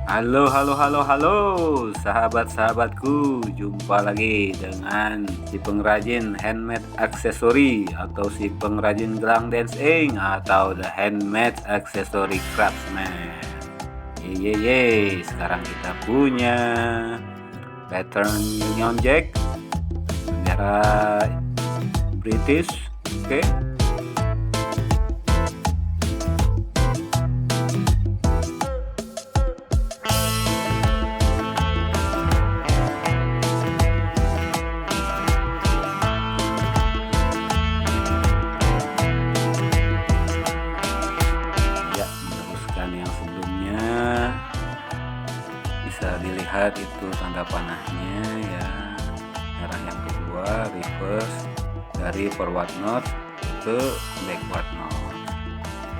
Halo halo halo halo, sahabat-sahabatku, jumpa lagi dengan si pengrajin handmade accessory atau si pengrajin gelang dancing atau the handmade accessory craftsman. Ye, sekarang kita punya pattern Union Jack, bendera British, oke. Ya, meneruskan yang sebelumnya, bisa dilihat itu tanda panahnya ya. Merah yang kedua, reverse dari forward knot ke backward knot.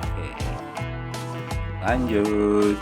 Oke, lanjut.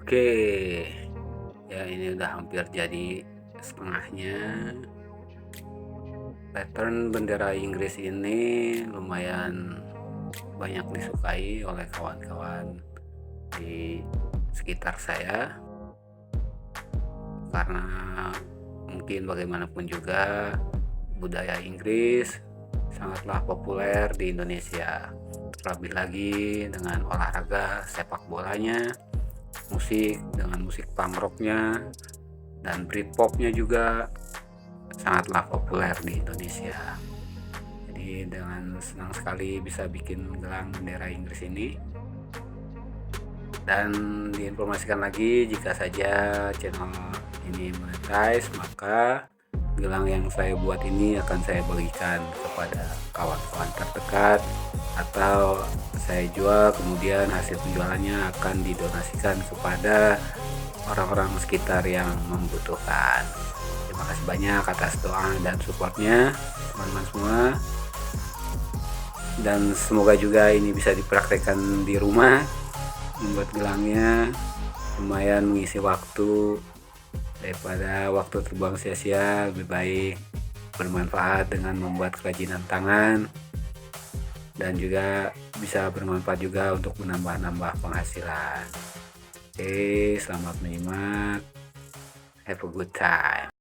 Oke, ya ini udah hampir jadi setengahnya. Pattern bendera Inggris ini lumayan banyak disukai oleh kawan-kawan di sekitar saya, karena mungkin bagaimanapun juga budaya Inggris sangatlah populer di Indonesia, terlebih lagi dengan olahraga sepak bolanya, musik dengan musik punk rocknya, dan Britpopnya juga sangatlah populer di Indonesia. Jadi dengan senang sekali bisa bikin gelang bendera Inggris ini. Dan diinformasikan lagi, jika saja channel ini monetize, maka gelang yang saya buat ini akan saya bagikan kepada kawan-kawan terdekat, atau saya jual, kemudian hasil penjualannya akan didonasikan kepada orang-orang sekitar yang membutuhkan. Terima kasih banyak atas doa dan supportnya teman-teman semua, dan semoga juga ini bisa dipraktekkan di rumah. Membuat gelangnya lumayan mengisi waktu, daripada waktu terbuang sia-sia, lebih baik bermanfaat dengan membuat kerajinan tangan, dan juga bisa bermanfaat juga untuk menambah-nambah penghasilan. Oke, selamat menyimak. Have a good time.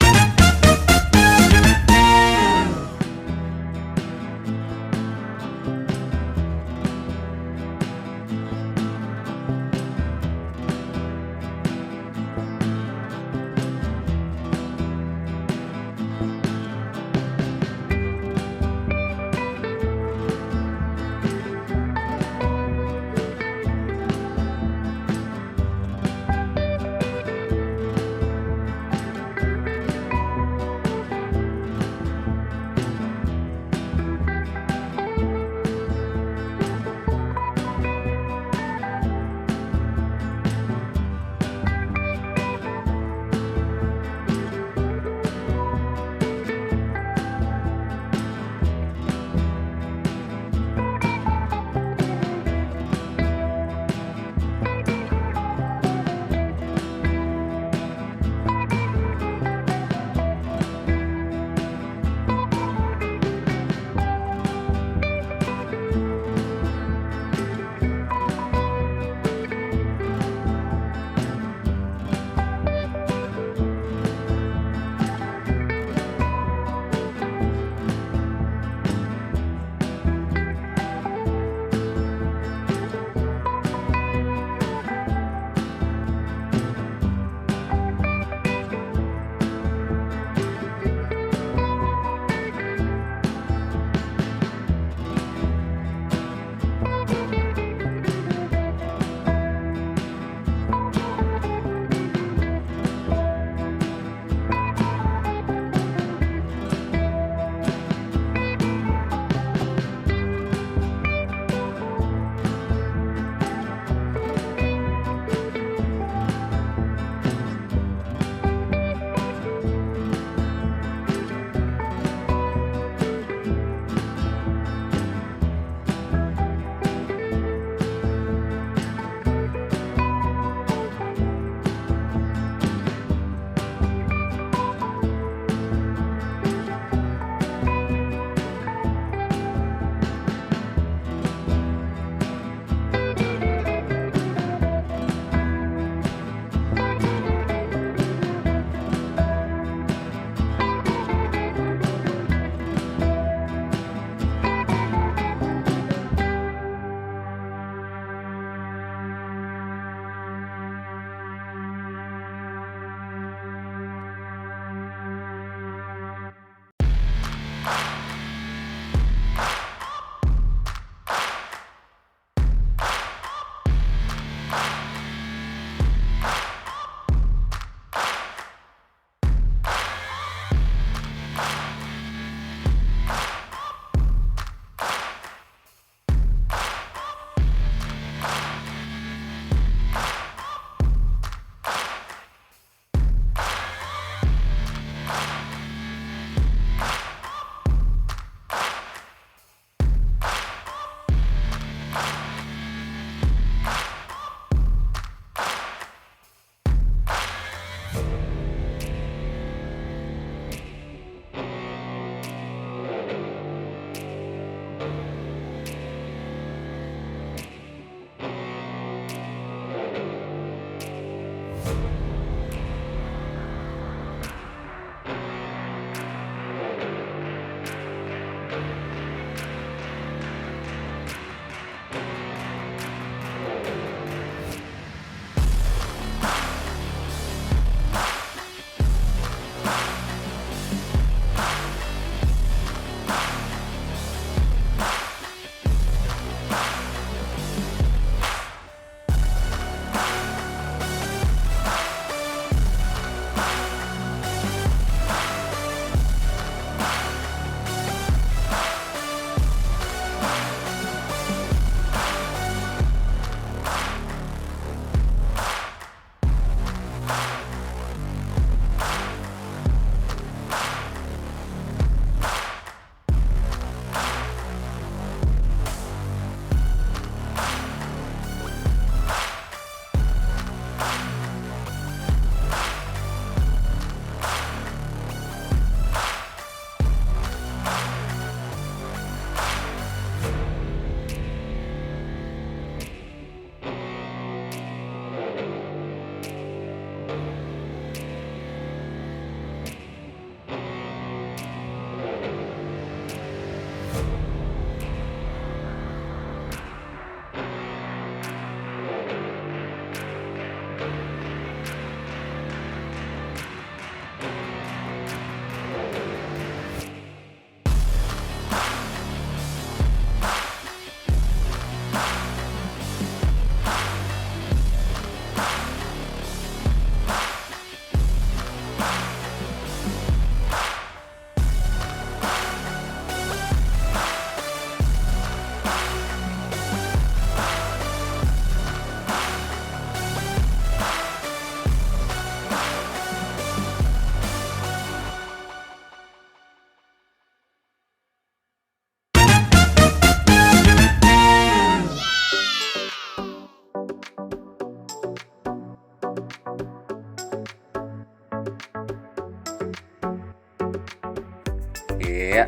Oke,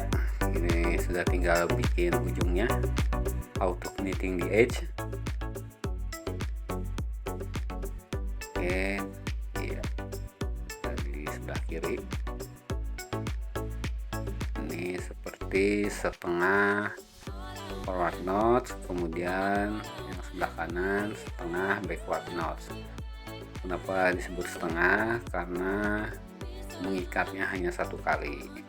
ini sudah tinggal bikin ujungnya, auto knitting the edge. Oke, iya, dari sebelah kiri ini seperti setengah forward notch, kemudian yang sebelah kanan setengah backward notch. Kenapa disebut setengah? Karena mengikatnya hanya satu kali.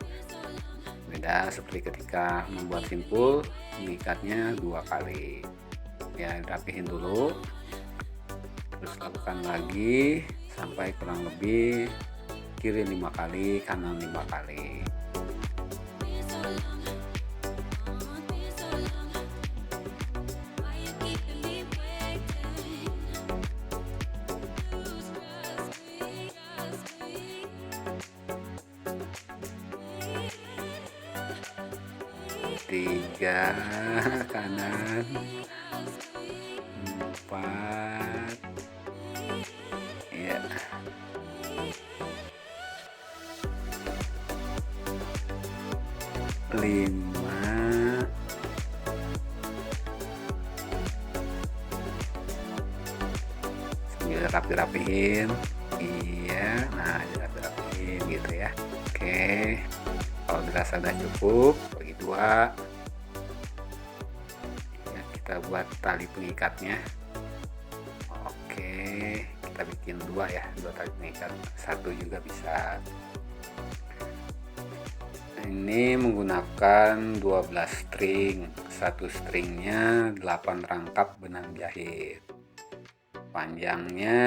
Beda seperti ketika membuat simpul, mengikatnya 2 kali. Ya, rapihin dulu, terus lakukan lagi sampai kurang lebih kiri 5 kali, kanan 5 kali. Tiga kanan, 4, ya, 5, sambil rapi-rapihin. Iya, nah dirapi-rapihin gitu ya. Oke, kalau dirasa udah cukup, bagi 2. Ya, kita buat tali pengikatnya. Oke, kita bikin 2 ya, 2 tali pengikat, 1 juga bisa. Ini menggunakan 12 string, satu stringnya 8 rangkap benang jahit. Panjangnya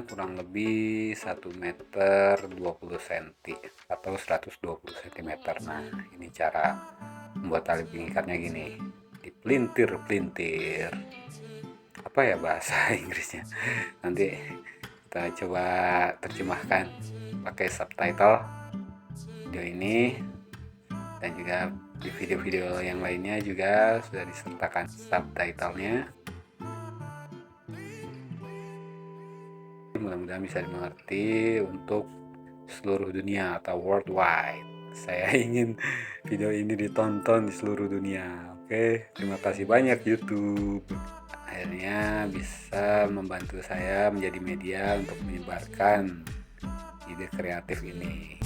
kurang lebih 1 meter 20 cm atau 120 cm. Nah, ini cara membuat tali pengikatnya gini, dipelintir-pelintir. Apa ya bahasa Inggrisnya? Nanti kita coba terjemahkan pakai subtitle video ini, dan juga di video-video yang lainnya juga sudah disertakan subtitlenya. Mudah-mudahan bisa dimengerti untuk seluruh dunia atau worldwide. Saya ingin video ini ditonton di seluruh dunia. Oke, terima kasih banyak YouTube. Akhirnya bisa membantu saya menjadi media untuk menyebarkan ide kreatif ini.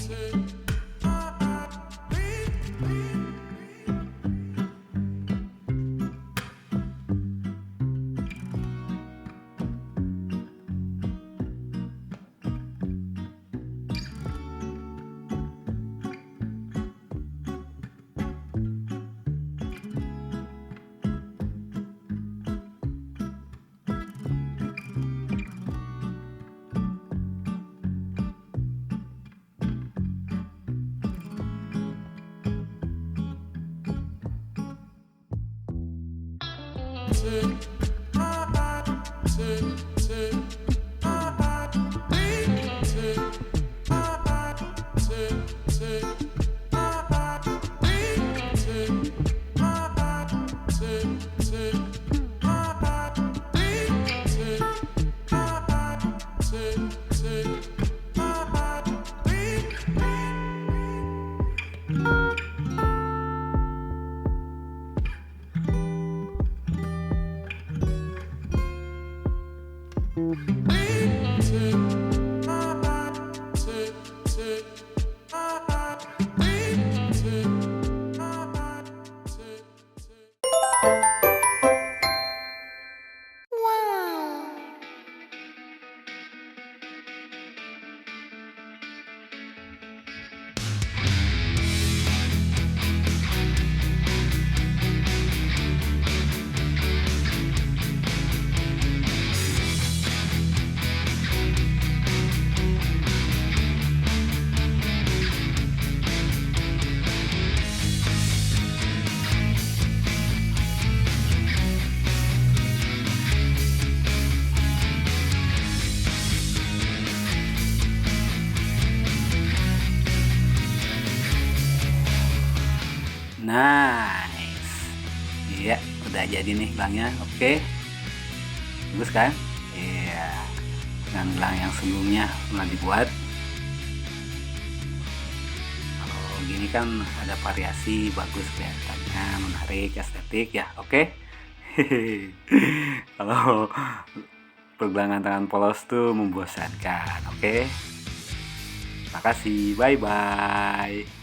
Nice. Iya, udah jadi nih gelangnya. Oke, bagus kan? Iya, dengan gelang yang sebelumnya pernah dibuat. Kalau gini kan ada variasi, bagus kelihatannya, menarik, estetik ya. Oke. Kalau pergelangan tangan polos tuh membosankan. Oke. Makasih. Bye bye.